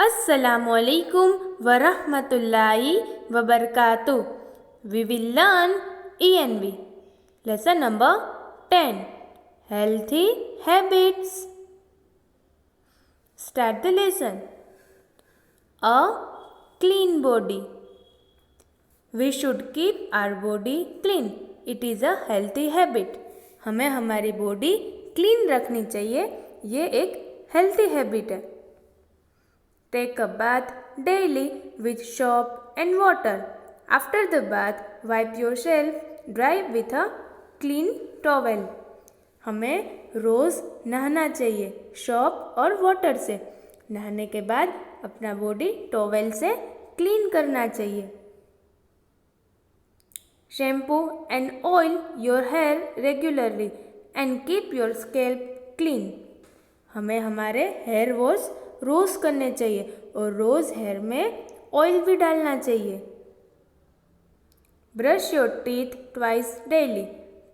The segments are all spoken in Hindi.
Assalamualaikum warahmatullahi wabarakatuh. We will learn ENV. Lesson number 10. Healthy habits. Start the lesson. A clean body. We should keep our body clean. It is a healthy habit. हमें हमारी बॉडी क्लीन रखनी चाहिए. ये एक हेल्थी हैबिट है. Take a bath daily with soap and water. After the bath, wipe yourself dry with a clean towel. हमें रोज़ नहाना चाहिए सोप और वाटर से. नहाने के बाद अपना बॉडी टॉवेल से क्लीन करना चाहिए. Shampoo and oil your hair regularly and keep your scalp clean. हमें हमारे हेयर वॉश रोज़ करने चाहिए और रोज़ हेयर में ऑयल भी डालना चाहिए. Brush your teeth twice daily.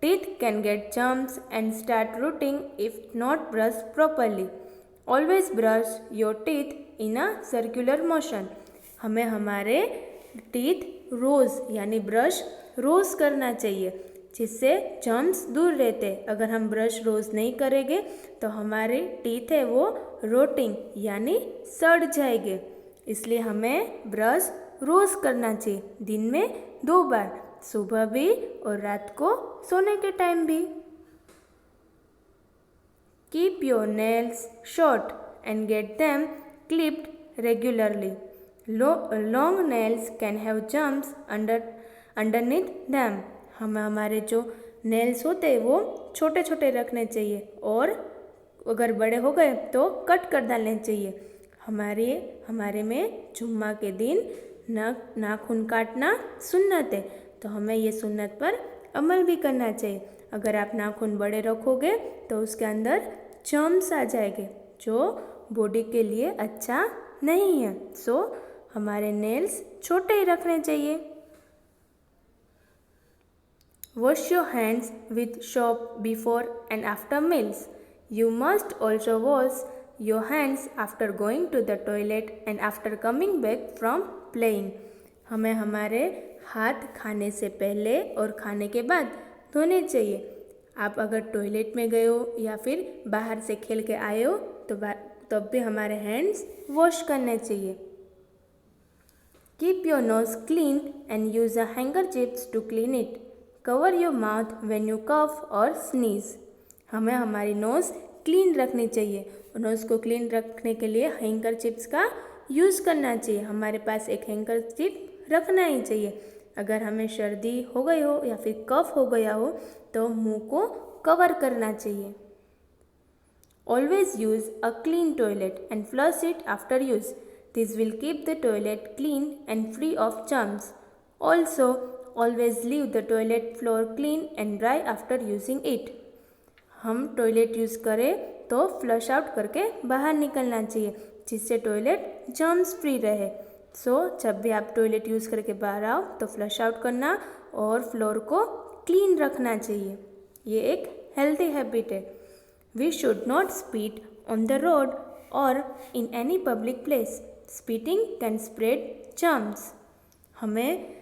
Teeth can get germs and start routing if not brush properly. Always brush your teeth in a circular motion. हमें हमारे टीथ रोज़ यानी ब्रश रोज़ करना चाहिए जिससे जर्म्स दूर रहते. अगर हम ब्रश रोज़ नहीं करेंगे तो हमारे टीथ है वो रोटिंग यानी सड़ जाएंगे. इसलिए हमें ब्रश रोज़ करना चाहिए दिन में 2 बार, सुबह भी और रात को सोने के टाइम भी. Keep your nails short and get them clipped regularly. Long nails can have germs underneath them. हमें हमारे जो नेल्स होते हैं वो छोटे छोटे रखने चाहिए और अगर बड़े हो गए तो कट कर डालने चाहिए. हमारे में जुम्मा के दिन नाखून काटना सुन्नत है तो हमें ये सुन्नत पर अमल भी करना चाहिए. अगर आप नाखून बड़े रखोगे तो उसके अंदर जर्म्स आ जाएंगे जो बॉडी के लिए अच्छा नहीं है. सो हमारे नेल्स छोटे ही रखने चाहिए. Wash your hands with soap before and after meals. You must also wash your hands after going to the toilet and after coming back from playing. हमें हमारे हाथ खाने से पहले और खाने के बाद धोने चाहिए. आप अगर टॉयलेट में गए हो या फिर बाहर से खेल के आए हो तो तब भी हमारे हैंड्स वॉश करने चाहिए. Keep your nose clean and use a handkerchief to clean it. Cover your mouth when you cough or sneeze. हमें हमारी नोज़ क्लीन रखनी चाहिए और नोज़ को क्लीन रखने के लिए हैंकरचिप्स का यूज़ करना चाहिए. हमारे पास एक हैंकरचिप रखना ही चाहिए. अगर हमें सर्दी हो गई हो या फिर कफ हो गया हो तो मुंह को कवर करना चाहिए. Always use a clean toilet and flush it after use. This will keep the toilet clean and free of germs. Also, always leave the toilet floor clean and dry after using it. हम टॉयलेट यूज़ करें तो फ्लश आउट करके बाहर निकलना चाहिए जिससे टॉयलेट जर्म्स फ्री रहे. सो जब भी आप टॉयलेट यूज़ करके बाहर आओ तो फ्लश आउट करना और फ्लोर को क्लीन रखना चाहिए. ये एक हेल्थी हैबिट है. We should not spit on the road और in any public place. Spitting can spread germs. हमें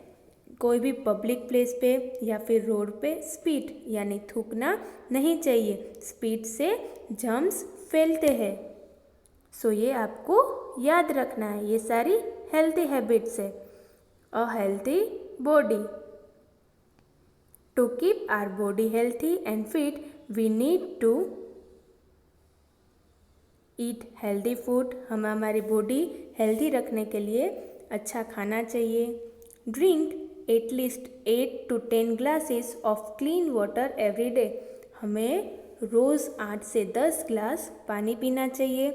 कोई भी पब्लिक प्लेस पे या फिर रोड पे स्पीट यानी थूकना नहीं चाहिए. स्पीट से जर्म्स फैलते हैं. सो ये आपको याद रखना है. ये सारी हेल्थी हैबिट्स है. A healthy body. To keep our body healthy and fit we need to eat healthy food. हमें हमारी बॉडी हेल्थी रखने के लिए अच्छा खाना चाहिए. Drink at least 8 to 10 glasses of clean water every day. हमें रोज़ 8 से 10 ग्लास पानी पीना चाहिए.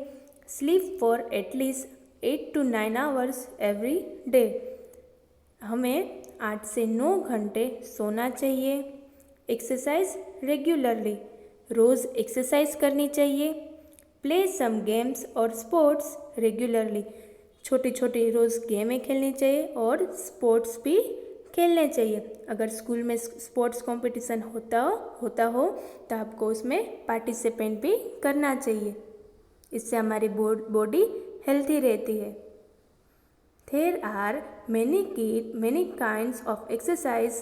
Sleep for at least 8 to 9 hours every day. हमें 8 से 9 घंटे सोना चाहिए. Exercise regularly. रोज़ एक्सरसाइज करनी चाहिए. प्ले सम गेम्स और स्पोर्ट्स रेगुलरली. छोटी छोटी रोज़ गेमें खेलनी चाहिए और स्पोर्ट्स भी खेलने चाहिए. अगर स्कूल में स्पोर्ट्स कंपटीशन होता हो तो आपको उसमें पार्टिसिपेंट भी करना चाहिए. इससे हमारी बॉडी हेल्थी रहती है। There are many kinds of exercise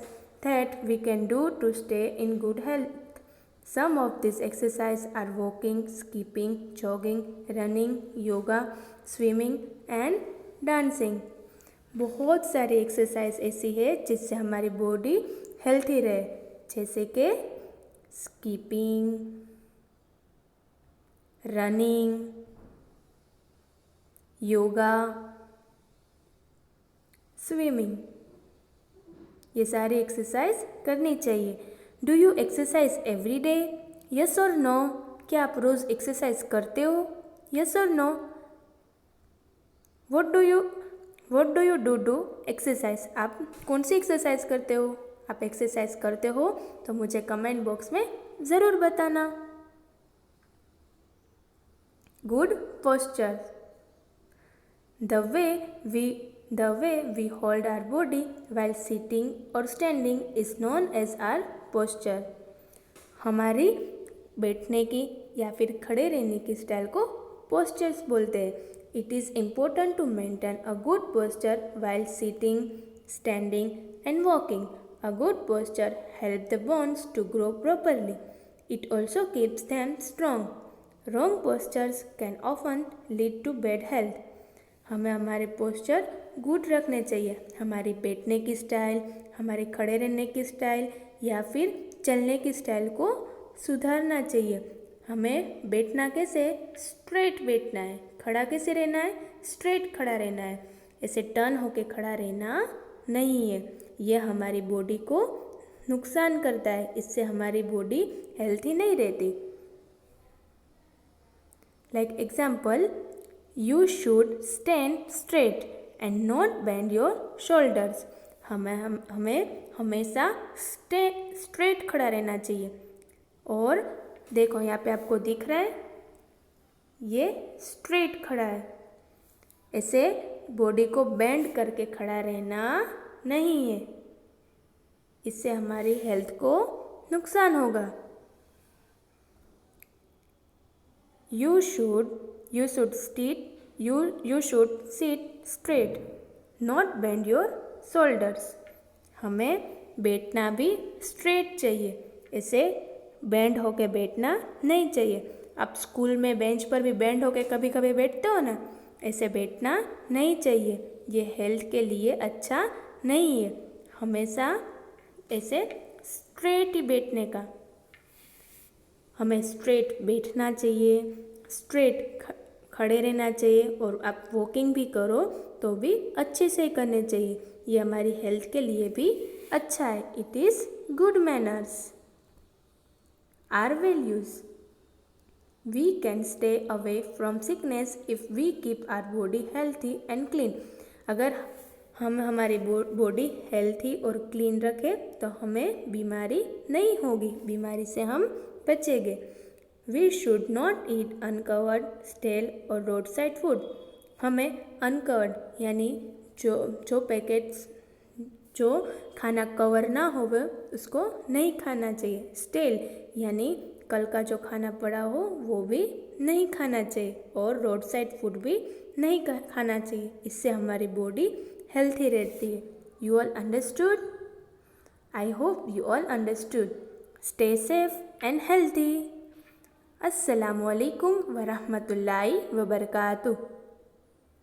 that we can do to stay in good health. Some of these exercises are walking, skipping, jogging, running, yoga, swimming and dancing. बहुत सारी एक्सरसाइज ऐसी है जिससे हमारी बॉडी हेल्थी रहे, जैसे कि स्कीपिंग, रनिंग, योगा, स्विमिंग। ये सारी एक्सरसाइज करनी चाहिए। Do you exercise every day? Yes और नो? क्या आप रोज़ एक्सरसाइज करते हो? यस और no? What do you do exercise? आप कौन सी एक्सरसाइज करते हो? आप एक्सरसाइज करते हो तो मुझे कमेंट बॉक्स में ज़रूर बताना। Good posture. The way we hold our body while sitting or standing is known as our posture. हमारी बैठने की या फिर खड़े रहने की स्टाइल को पोस्चर्स बोलते हैं। It is important to maintain a good posture while sitting, standing and walking. A good posture helps the bones to grow properly. It also keeps them strong. Wrong postures can often lead to bad health. हमें हमारे पोस्चर गुड रखने चाहिए। हमारी बैठने की स्टाइल, हमारे खड़े रहने की स्टाइल या फिर चलने की स्टाइल को सुधारना चाहिए। हमें बैठना कैसे? स्ट्रेट बैठना है। खड़ा कैसे रहना है? स्ट्रेट खड़ा रहना है। ऐसे टर्न होके खड़ा रहना नहीं है। यह हमारी बॉडी को नुकसान करता है। इससे हमारी बॉडी हेल्थी नहीं रहती। Like example, You should stand straight and not bend your shoulders. हमें हमेशा स्ट्रेट खड़ा रहना चाहिए। और देखो यहाँ पे आपको दिख रहा है, ये स्ट्रेट खड़ा है। ऐसे बॉडी को बेंड करके खड़ा रहना नहीं है, इससे हमारी हेल्थ को नुकसान होगा। You should sit straight, not bend your shoulders. हमें बैठना भी स्ट्रेट चाहिए, ऐसे बेंड होके बैठना नहीं चाहिए। आप स्कूल में बेंच पर भी बेंड होके कभी कभी बैठते हो ना, ऐसे बैठना नहीं चाहिए। ये हेल्थ के लिए अच्छा नहीं है। हमेशा ऐसे स्ट्रेट ही बैठने का, हमें स्ट्रेट बैठना चाहिए, स्ट्रेट खड़े रहना चाहिए। और आप वॉकिंग भी करो तो भी अच्छे से करने चाहिए। ये हमारी हेल्थ के लिए भी अच्छा है। It is good manners. Our values. We can stay away from sickness if we keep our body healthy and clean. अगर हम हमारी बॉडी हेल्थी और क्लीन रखें तो हमें बीमारी नहीं होगी, बीमारी से हम बचेंगे। We should not eat uncovered, stale और रोड साइड फूड। हमें अनकवर्ड यानी जो पैकेट्स, जो खाना कवर ना हो उसको नहीं खाना चाहिए। स्टेल यानी कल का जो खाना पड़ा हो वो भी नहीं खाना चाहिए। और रोड साइड फूड भी नहीं खाना चाहिए, इससे हमारी बॉडी हेल्थी रहती है। You all understood? I hope you all understood. Stay safe and healthy. अस्सलामु अलैकुम वरहमतुल्लाहि वबरकातुह।